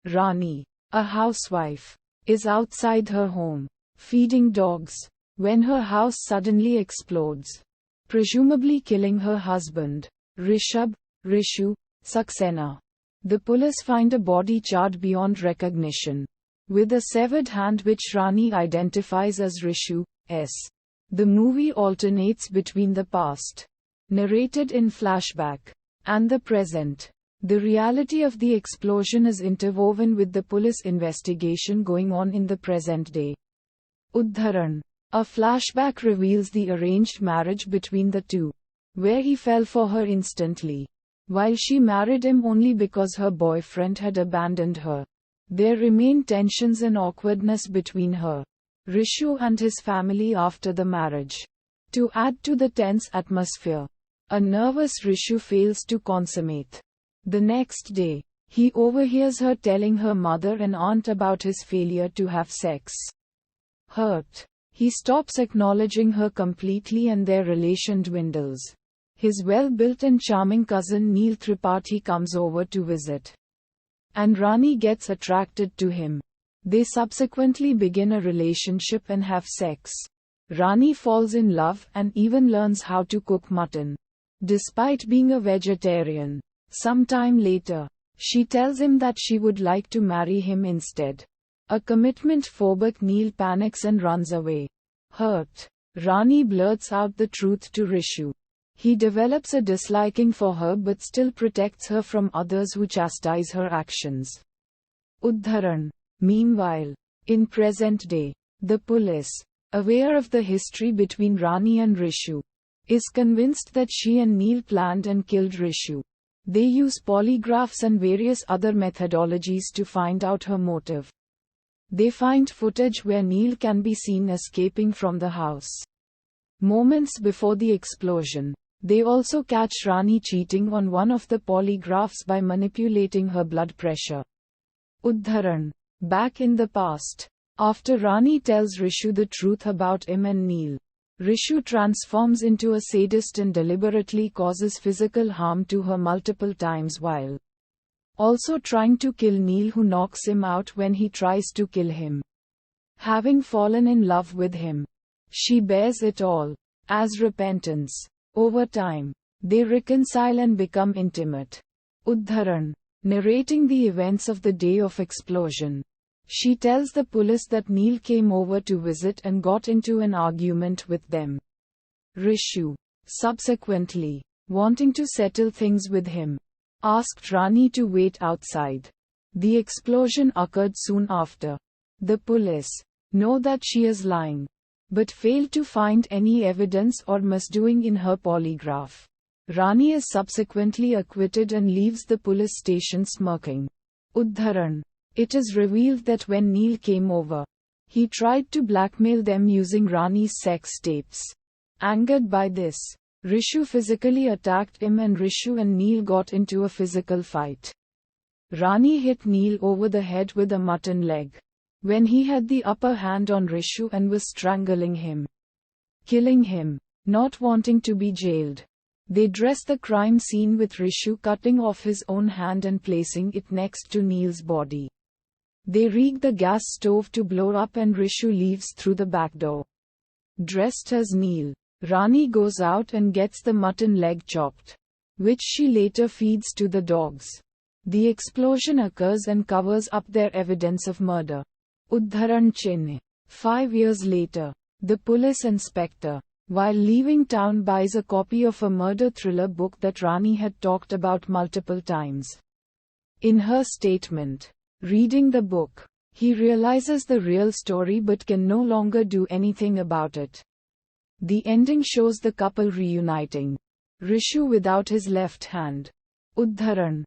Rani, a housewife, is outside her home, feeding dogs, when her house suddenly explodes, presumably killing her husband, Rishu, Saxena. The police find a body charred beyond recognition, with a severed hand which Rani identifies as Rishu's. The movie alternates between the past, narrated in flashback, and the present. The reality of the explosion is interwoven with the police investigation going on in the present day. Udharan. A flashback reveals the arranged marriage between the two, where he fell for her instantly, while she married him only because her boyfriend had abandoned her. There remain tensions and awkwardness between her, Rishu, and his family after the marriage. To add to the tense atmosphere, a nervous Rishu fails to consummate. The next day, he overhears her telling her mother and aunt about his failure to have sex. Hurt, he stops acknowledging her completely and their relation dwindles. His well-built and charming cousin Neil Tripathi comes over to visit, and Rani gets attracted to him. They subsequently begin a relationship and have sex. Rani falls in love and even learns how to cook mutton, despite being a vegetarian. Sometime later, she tells him that she would like to marry him instead. A commitment-phobic Neil panics and runs away. Hurt, Rani blurts out the truth to Rishu. He develops a disliking for her but still protects her from others who chastise her actions. Udharan. Meanwhile, in present day, the police, aware of the history between Rani and Rishu, is convinced that she and Neil planned and killed Rishu. They use polygraphs and various other methodologies to find out her motive. They find footage where Neil can be seen escaping from the house moments before the explosion. They also catch Rani cheating on one of the polygraphs by manipulating her blood pressure. Udharan. Back in the past, after Rani tells Rishu the truth about him and Neil, Rishu transforms into a sadist and deliberately causes physical harm to her multiple times while also trying to kill Neil, who knocks him out when he tries to kill him. Having fallen in love with him, she bears it all as repentance. Over time, they reconcile and become intimate. Udharan. Narrating the events of the day of explosion, she tells the police that Neil came over to visit and got into an argument with them. Rishu, subsequently, wanting to settle things with him, asked Rani to wait outside. The explosion occurred soon after. The police know that she is lying, but fail to find any evidence or misdoing in her polygraph. Rani is subsequently acquitted and leaves the police station smirking. Udharan. It is revealed that when Neil came over, he tried to blackmail them using Rani's sex tapes. Angered by this, Rishu physically attacked him and Rishu and Neil got into a physical fight. Rani hit Neil over the head with a mutton leg, when he had the upper hand on Rishu and was strangling him, killing him. Not wanting to be jailed, they dress the crime scene with Rishu cutting off his own hand and placing it next to Neil's body. They rig the gas stove to blow up and Rishu leaves through the back door. Dressed as Neil, Rani goes out and gets the mutton leg chopped, which she later feeds to the dogs. The explosion occurs and covers up their evidence of murder. Udharan. Chennai. 5 years later, the police inspector, while leaving town, buys a copy of a murder thriller book that Rani had talked about multiple times. In her statement, reading the book, he realizes the real story but can no longer do anything about it. The ending shows the couple reuniting, Rishu without his left hand. Udharan.